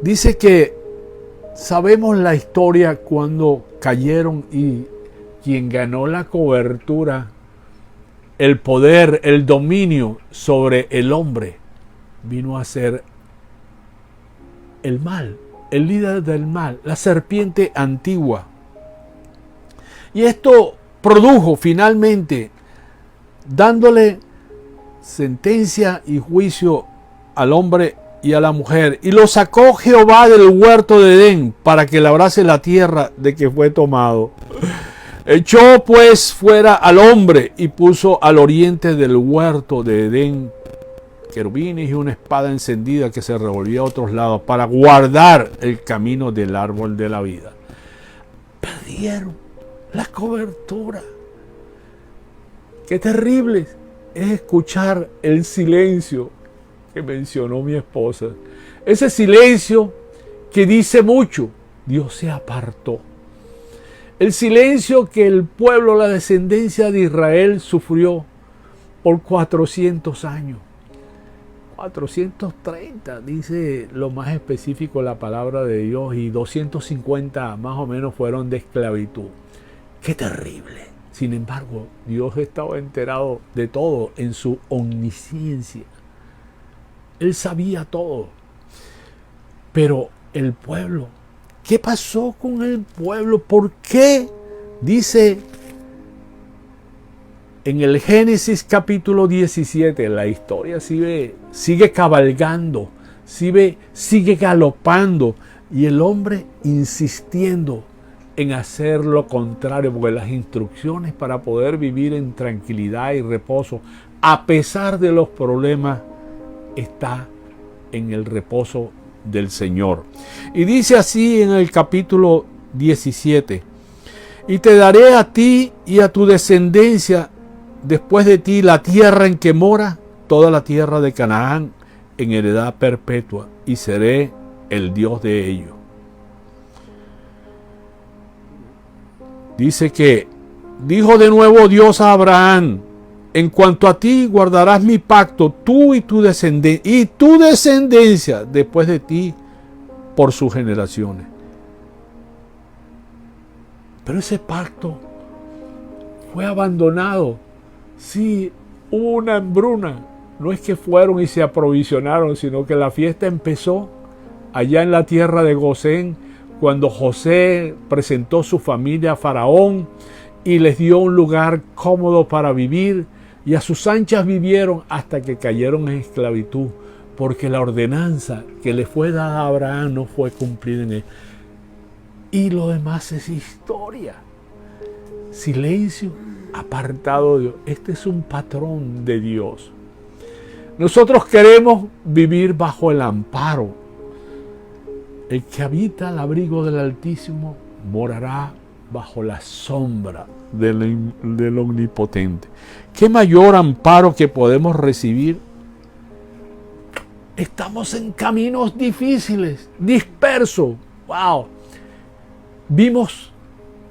Dice que sabemos la historia cuando cayeron y quien ganó la cobertura, el poder, el dominio sobre el hombre, vino a ser el mal, el líder del mal, la serpiente antigua. Y esto produjo finalmente, dándole sentencia y juicio al hombre y a la mujer. Y lo sacó Jehová del huerto de Edén para que labrase la tierra de que fue tomado. Echó pues fuera al hombre y puso al oriente del huerto de Edén querubines y una espada encendida que se revolvía a otros lados para guardar el camino del árbol de la vida. Perdieron la cobertura. Qué terrible es escuchar el silencio que mencionó mi esposa. Ese silencio que dice mucho. Dios se apartó. El silencio que el pueblo, la descendencia de Israel sufrió por 400 años. 430, dice lo más específico la palabra de Dios, y 250 más o menos fueron de esclavitud. ¡Qué terrible! Sin embargo, Dios estaba enterado de todo en su omnisciencia. Él sabía todo. Pero el pueblo, ¿qué pasó con el pueblo? ¿Por qué? Dice en el Génesis capítulo 17, la historia sigue cabalgando, sigue galopando, y el hombre insistiendo en hacer lo contrario, porque las instrucciones para poder vivir en tranquilidad y reposo, a pesar de los problemas, está en el reposo del Señor. Y dice así en el capítulo 17: y te daré a ti y a tu descendencia después de ti la tierra en que mora toda la tierra de Canaán en heredad perpetua, y seré el Dios de ellos. Dice que dijo de nuevo Dios a Abraham: en cuanto a ti guardarás mi pacto, tú y tu descendencia después de ti por sus generaciones. Pero ese pacto fue abandonado. Sí, hubo una hambruna. No es que fueron y se aprovisionaron, sino que la fiesta empezó allá en la tierra de Gosén, cuando José presentó su familia a Faraón y les dio un lugar cómodo para vivir, y a sus anchas vivieron hasta que cayeron en esclavitud, porque la ordenanza que le fue dada a Abraham no fue cumplida en él. Y lo demás es historia. Silencio, apartado de Dios. Este es un patrón de Dios. Nosotros queremos vivir bajo el amparo. El que habita al abrigo del Altísimo morará bajo la sombra del Omnipotente. ¿Qué mayor amparo que podemos recibir? Estamos en caminos difíciles, dispersos. ¡Wow! Vimos,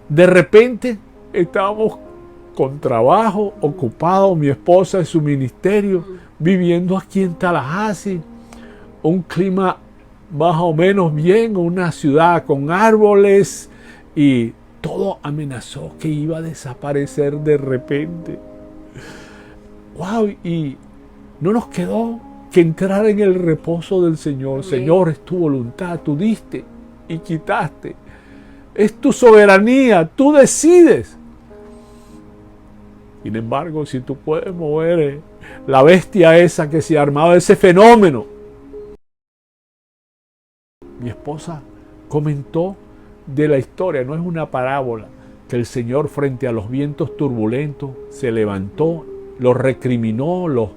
de repente, estábamos con trabajo, ocupados, mi esposa en su ministerio, viviendo aquí en Tallahassee, un clima más o menos bien, una ciudad con árboles, y todo amenazó que iba a desaparecer de repente. ¡Wow! Y no nos quedó que entrar en el reposo del Señor. Amén. Señor, es tu voluntad, tú diste y quitaste. Es tu soberanía, tú decides. Sin embargo, si tú puedes mover la bestia esa que se ha armado, ese fenómeno. Mi esposa comentó de la historia, no es una parábola, que el Señor frente a los vientos turbulentos se levantó, los recriminó, los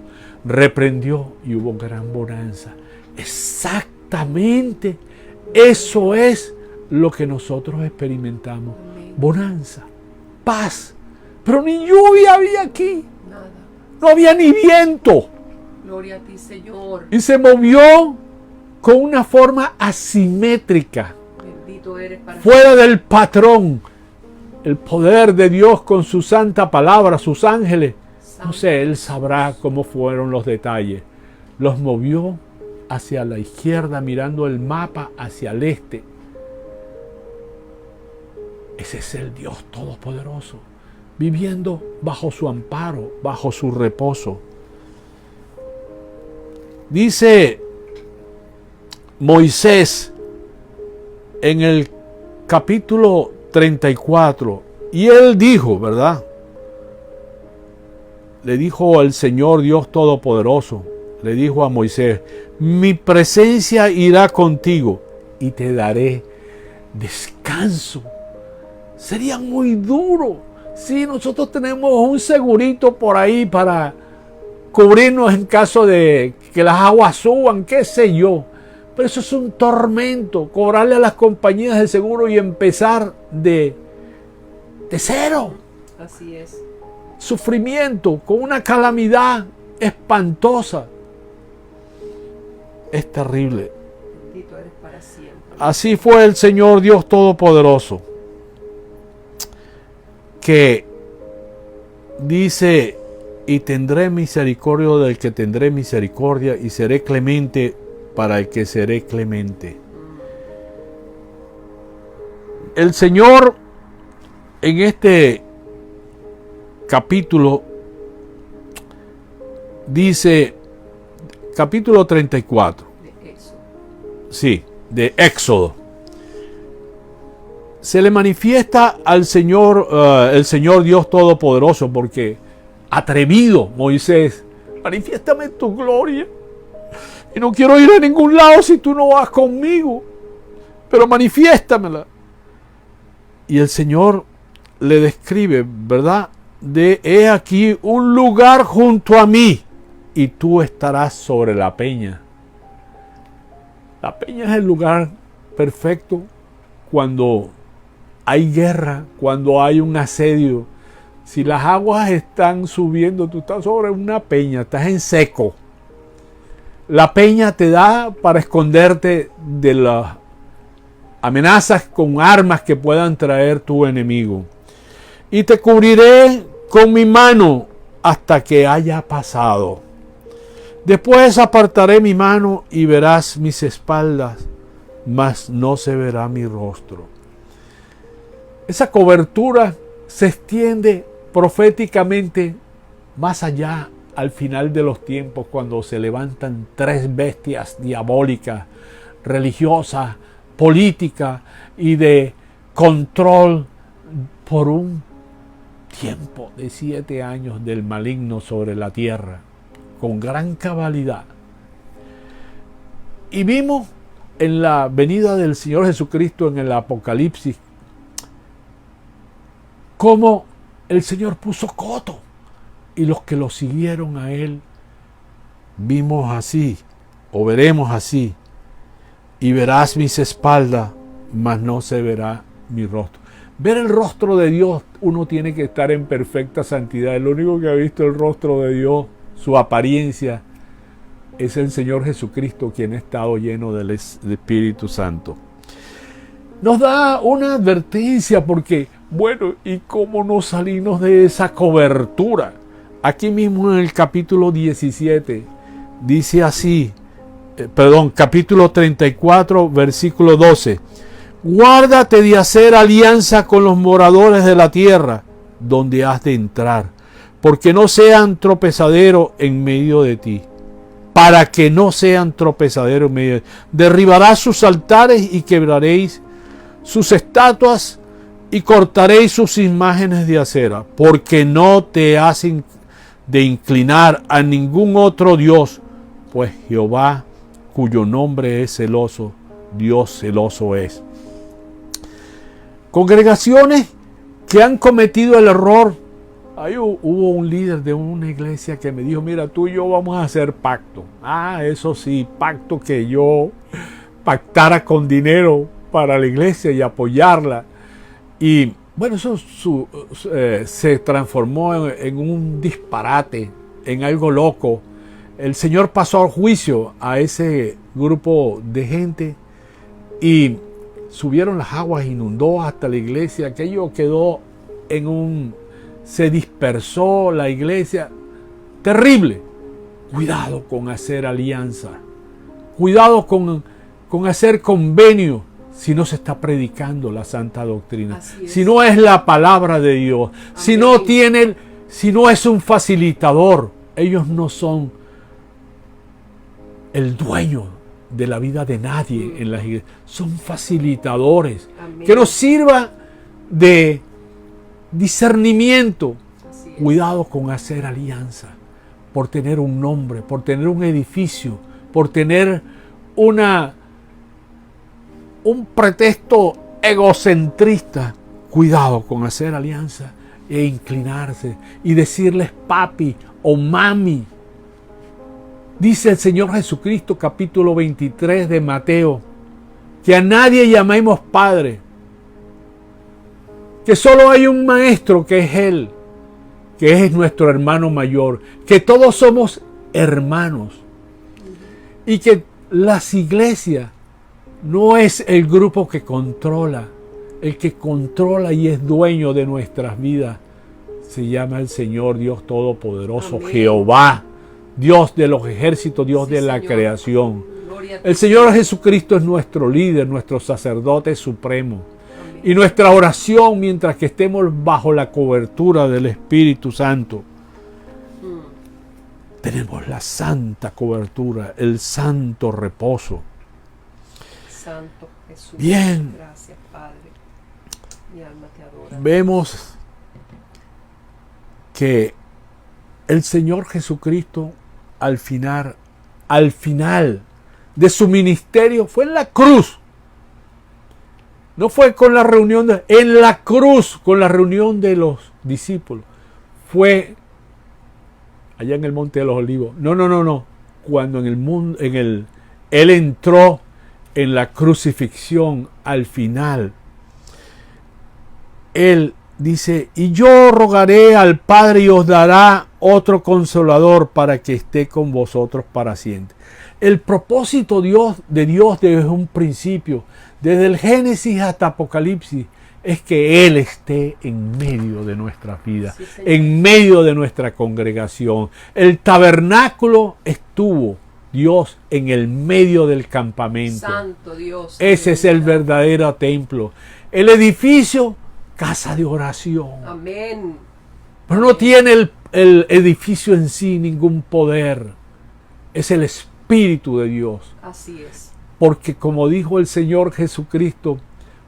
reprendió y hubo gran bonanza. Exactamente eso es lo que nosotros experimentamos. Amén. Bonanza, paz, pero ni lluvia había aquí. Nada. No había ni viento. Gloria a ti, Señor. Y se movió con una forma asimétrica. Bendito eres para fuera del patrón. El poder de Dios con su santa palabra, sus ángeles. No sé, Él sabrá cómo fueron los detalles. Los movió hacia la izquierda, mirando el mapa hacia el este. Ese es el Dios Todopoderoso, viviendo bajo su amparo, bajo su reposo. Dice Moisés en el capítulo 34, y él dijo, ¿verdad? Le dijo al Señor Dios Todopoderoso, le dijo a Moisés: mi presencia irá contigo y te daré descanso. Sería muy duro si nosotros tenemos un segurito por ahí para cubrirnos en caso de que las aguas suban, qué sé yo. Pero eso es un tormento, cobrarle a las compañías de seguro y empezar de cero. Así es. Sufrimiento, con una calamidad espantosa. Es terrible. Bendito eres para siempre. Así fue el Señor Dios Todopoderoso, que dice: y tendré misericordia del que tendré misericordia, y seré clemente para el que seré clemente. El Señor en este capítulo dice, capítulo 34, De Éxodo. sí, de Éxodo, se le manifiesta al Señor, el Señor Dios Todopoderoso, porque atrevido Moisés: manifiéstame tu gloria, y no quiero ir a ningún lado si tú no vas conmigo, pero manifiéstamela. Y el Señor le describe, ¿verdad? He aquí un lugar junto a mí, y tú estarás sobre la peña. La peña es el lugar perfecto cuando hay guerra, cuando hay un asedio. Si las aguas están subiendo, tú estás sobre una peña, estás en seco. La peña te da para esconderte de las amenazas con armas que puedan traer tu enemigo. Y te cubriré con mi mano hasta que haya pasado. Después apartaré mi mano y verás mis espaldas, mas no se verá mi rostro. Esa cobertura se extiende proféticamente más allá, al final de los tiempos, cuando se levantan tres bestias diabólicas, religiosas, políticas y de control por un tiempo de 7 años del maligno sobre la tierra, con gran cabalidad. Y vimos en la venida del Señor Jesucristo en el Apocalipsis cómo el Señor puso coto, y los que lo siguieron a Él vimos así, o veremos así: y verás mis espaldas, mas no se verá mi rostro. Ver el rostro de Dios, uno tiene que estar en perfecta santidad. El único que ha visto el rostro de Dios, su apariencia, es el Señor Jesucristo, quien ha estado lleno del Espíritu Santo. Nos da una advertencia porque, bueno, ¿y cómo no salirnos de esa cobertura? Aquí mismo en el capítulo 17 dice así, capítulo 34, versículo 12: guárdate de hacer alianza con los moradores de la tierra donde has de entrar, porque no sean tropezadero en medio de ti. Para que no sean tropezadero en medio de ti. Derribarás sus altares y quebraréis sus estatuas y cortaréis sus imágenes de acera, porque no te hacen de inclinar a ningún otro Dios, pues Jehová, cuyo nombre es celoso, Dios celoso es. Congregaciones que han cometido el error. Ahí hubo un líder de una iglesia que me dijo: mira, tú y yo vamos a hacer pacto. Eso sí, pacto que yo pactara con dinero para la iglesia y apoyarla. Y bueno, eso se transformó en un disparate, en algo loco. El Señor pasó al juicio a ese grupo de gente y subieron las aguas, inundó hasta la iglesia. Aquello quedó se dispersó la iglesia. Terrible. Cuidado con hacer alianza. Cuidado con hacer convenio si no se está predicando la santa doctrina. Si no es la palabra de Dios. Si no es un facilitador. Ellos no son el dueño de la vida de nadie en las iglesias. Son facilitadores. Amén. Que nos sirva de discernimiento. Cuidado con hacer alianza por tener un nombre, por tener un edificio, por tener un pretexto egocentrista. Cuidado con hacer alianza e inclinarse y decirles papi o mami. Dice el Señor Jesucristo, capítulo 23 de Mateo, que a nadie llamemos Padre, que solo hay un Maestro que es Él, que es nuestro hermano mayor, que todos somos hermanos y que las iglesias no es el grupo que controla, el que controla y es dueño de nuestras vidas se llama el Señor Dios Todopoderoso, amén. Jehová, Dios de los ejércitos, Dios de la creación. El Señor Jesucristo es nuestro líder, nuestro sacerdote supremo. Amén. Y nuestra oración mientras que estemos bajo la cobertura del Espíritu Santo, tenemos la santa cobertura, el santo reposo. Santo Jesús. Bien. Gracias, Padre. Mi alma te adora. Vemos que el Señor Jesucristo al final de su ministerio fue en la cruz. No fue con la reunión en la cruz, con la reunión de los discípulos. Fue allá en el Monte de los Olivos. No. Cuando Él entró en la crucifixión al final. Él dice, y yo rogaré al Padre y os dará otro consolador para que esté con vosotros para siempre. El propósito de Dios desde un principio, desde el Génesis hasta Apocalipsis, es que Él esté en medio de nuestras vidas, sí, en medio de nuestra congregación. El tabernáculo estuvo Dios en el medio del campamento. Santo Dios. Ese es el verdadero templo. El edificio, casa de oración. Amén. Pero no tiene el edificio en sí ningún poder. Es el Espíritu de Dios. Así es. Porque como dijo el Señor Jesucristo,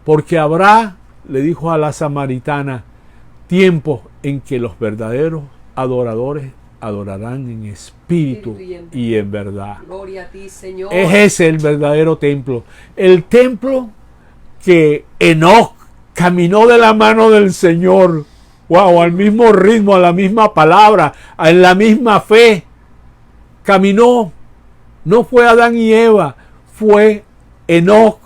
porque habrá, le dijo a la samaritana, tiempos en que los verdaderos adoradores adorarán en espíritu y en verdad. Gloria a ti, Señor. Es ese el verdadero templo. El templo que Enoc caminó de la mano del Señor. Wow, al mismo ritmo, a la misma palabra, en la misma fe. Caminó. No fue Adán y Eva, fue Enoc.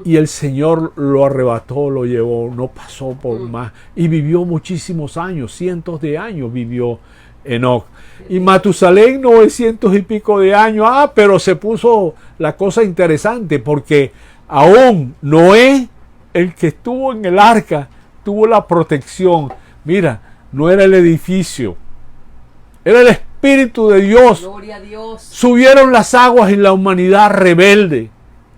Y el Señor lo arrebató, lo llevó, no pasó por más. Y vivió muchísimos años, cientos de años vivió Enoc. Y Matusalén 900 y pico de años. Pero se puso la cosa interesante porque aún Noé, el que estuvo en el arca, tuvo la protección. Mira, no era el edificio, era el Espíritu de Dios. Gloria a Dios. Subieron las aguas en la humanidad rebelde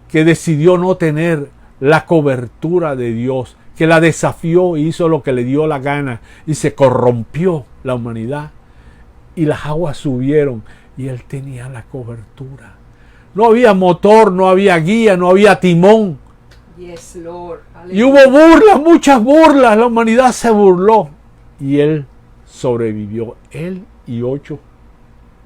que decidió no tener la cobertura de Dios, que la desafió y hizo lo que le dio la gana y se corrompió la humanidad. Y las aguas subieron y él tenía la cobertura. No había motor, no había guía, no había timón. Yes, Lord. Y hubo burlas, muchas burlas. La humanidad se burló. Y él sobrevivió. Él y 8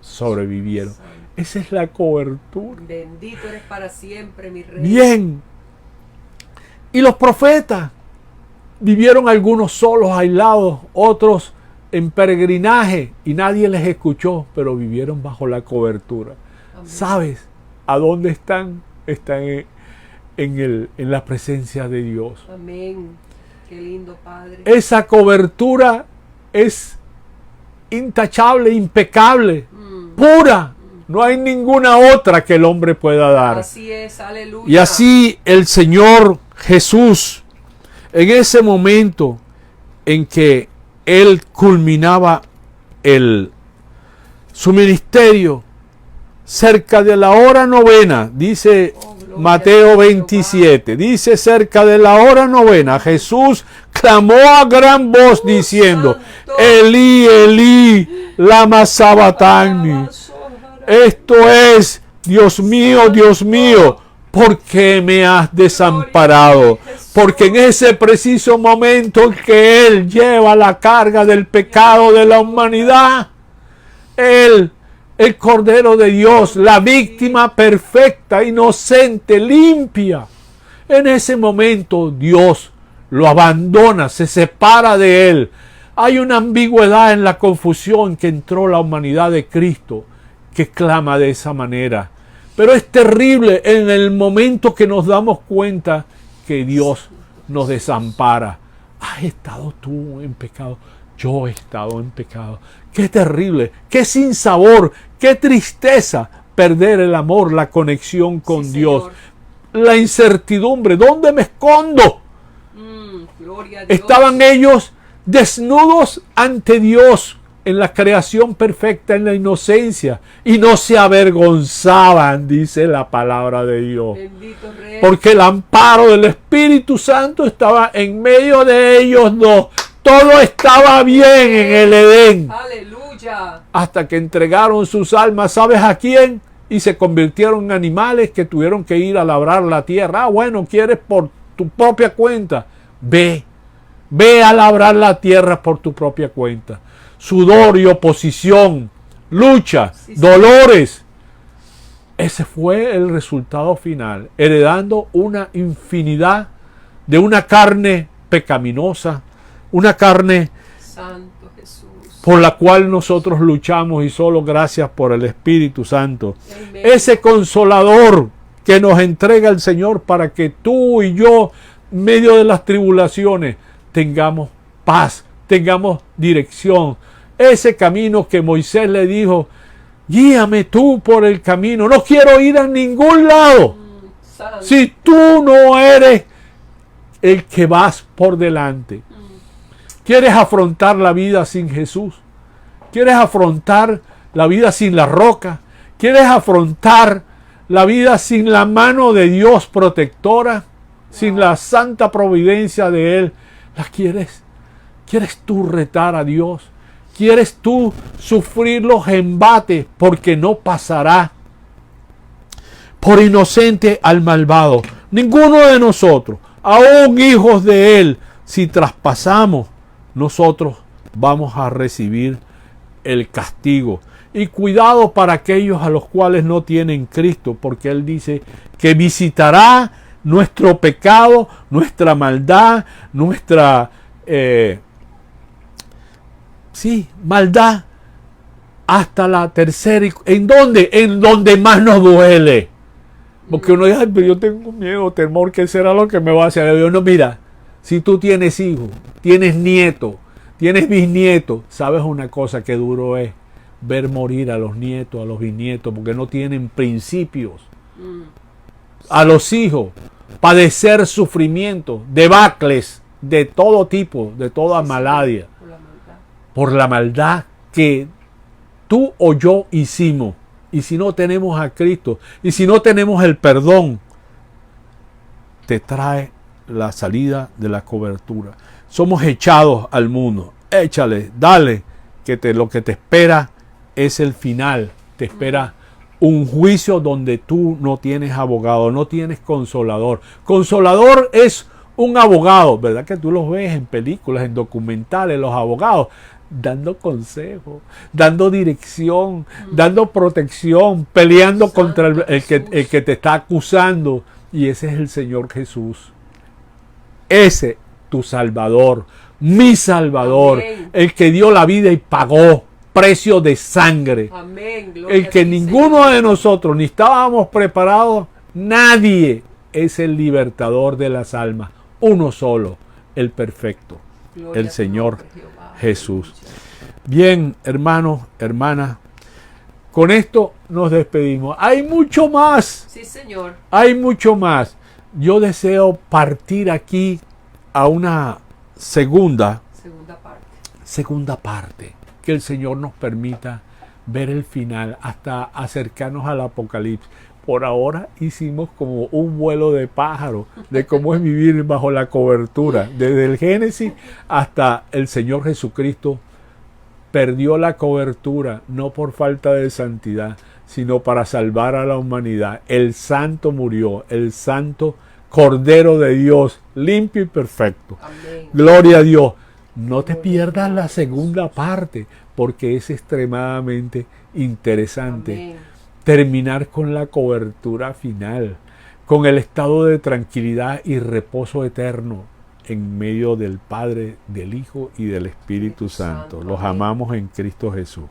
sobrevivieron. Esa es la cobertura. Bendito eres para siempre, mi rey. Bien. Y los profetas vivieron algunos solos, aislados, otros en peregrinaje y nadie les escuchó, pero vivieron bajo la cobertura. Amén. ¿Sabes a dónde están? Están en la presencia de Dios. Amén. Qué lindo, Padre. Esa cobertura es intachable, impecable, pura. No hay ninguna otra que el hombre pueda dar. Así es, aleluya. Y así el Señor Jesús, en ese momento en que Él culminaba su ministerio, cerca de la hora novena, dice Mateo 27, dice cerca de la hora novena, Jesús clamó a gran voz diciendo, Elí, Elí, lama sabachthani. Esto es, Dios mío, ¿por qué me has desamparado? Porque en ese preciso momento en que Él lleva la carga del pecado de la humanidad, Él, el Cordero de Dios, la víctima perfecta, inocente, limpia, en ese momento Dios lo abandona, se separa de Él. Hay una ambigüedad en la confusión que entró la humanidad de Cristo, que clama de esa manera. Pero es terrible en el momento que nos damos cuenta que Dios nos desampara. ¿Has estado tú en pecado? Yo he estado en pecado. Qué terrible, qué sinsabor, qué tristeza perder el amor, la conexión con Dios. La incertidumbre, ¿dónde me escondo? Gloria a Dios. Estaban ellos desnudos ante Dios en la creación perfecta, en la inocencia, y no se avergonzaban, dice la palabra de Dios. Bendito Rey. Porque el amparo del Espíritu Santo estaba en medio de ellos dos. Todo estaba bien en el Edén. Aleluya. Hasta que entregaron sus almas, ¿sabes a quién? Y se convirtieron en animales que tuvieron que ir a labrar la tierra. Ah, bueno, quieres por tu propia cuenta. Ve a labrar la tierra por tu propia cuenta. Sudor y oposición, lucha, dolores. Ese fue el resultado final, heredando una infinidad de una carne pecaminosa, una carne Santo Jesús. por la cual nosotros luchamos, y solo gracias por el Espíritu Santo. Amén. Ese consolador que nos entrega el Señor para que tú y yo, en medio de las tribulaciones, tengamos paz, tengamos dirección. Ese camino que Moisés le dijo, guíame tú por el camino, no quiero ir a ningún lado Santo. si tú no eres el que vas por delante. ¿Quieres afrontar la vida sin Jesús? ¿Quieres afrontar la vida sin la roca? ¿Quieres afrontar la vida sin la mano de Dios protectora? Sin la santa providencia de Él. ¿La quieres? ¿Quieres tú retar a Dios? ¿Quieres tú sufrir los embates? Porque no pasará por inocente al malvado. Ninguno de nosotros, aún hijos de Él, si traspasamos, nosotros vamos a recibir el castigo. Y cuidado para aquellos a los cuales no tienen Cristo, porque Él dice que visitará nuestro pecado, nuestra maldad, nuestra maldad hasta la tercera. ¿En dónde? En donde más nos duele. Porque uno dice, pero yo tengo miedo, temor, ¿qué será lo que me va a hacer? Yo no, mira, si tú tienes hijos, tienes nietos, tienes bisnietos, sabes una cosa que duro es ver morir a los nietos, a los bisnietos, porque no tienen principios. A los hijos, padecer sufrimientos, debacles de todo tipo, de toda maladia, por la maldad que tú o yo hicimos. Y si no tenemos a Cristo, y si no tenemos el perdón, te trae la salida de la cobertura. Somos echados al mundo. Échale, dale, que lo que te espera es el final. Te espera un juicio donde tú no tienes abogado, no tienes consolador. Consolador es un abogado, ¿verdad? Que tú los ves en películas, en documentales, los abogados dando consejos, dando dirección, dando protección, peleando contra el que te está acusando. Y ese es el Señor Jesús. Ese, tu Salvador, mi Salvador, Amén. el que dio la vida y pagó precio de sangre. Amén. Gloria El que a ti, ninguno Señor. de nosotros ni estábamos preparados, nadie es el libertador de las almas. Uno solo, el perfecto, Gloria el a tu Señor nombre, Jehová. Jesús. Aleluya. Bien, hermanos, hermanas, con esto nos despedimos. Hay mucho más, Sí, Señor. hay mucho más. Yo deseo partir aquí a una segunda Segunda parte. parte, que el Señor nos permita ver el final, hasta acercarnos al Apocalipsis. Por ahora hicimos como un vuelo de pájaro de cómo es vivir bajo la cobertura. Desde el Génesis hasta el Señor Jesucristo perdió la cobertura, no por falta de santidad, sino para salvar a la humanidad. El Santo murió, el Santo Cordero de Dios, limpio y perfecto. Amén. Gloria a Dios. No te pierdas la segunda parte, porque es extremadamente interesante. Amén. Terminar con la cobertura final, con el estado de tranquilidad y reposo eterno en medio del Padre, del Hijo y del Espíritu Santo. Los amamos en Cristo Jesús.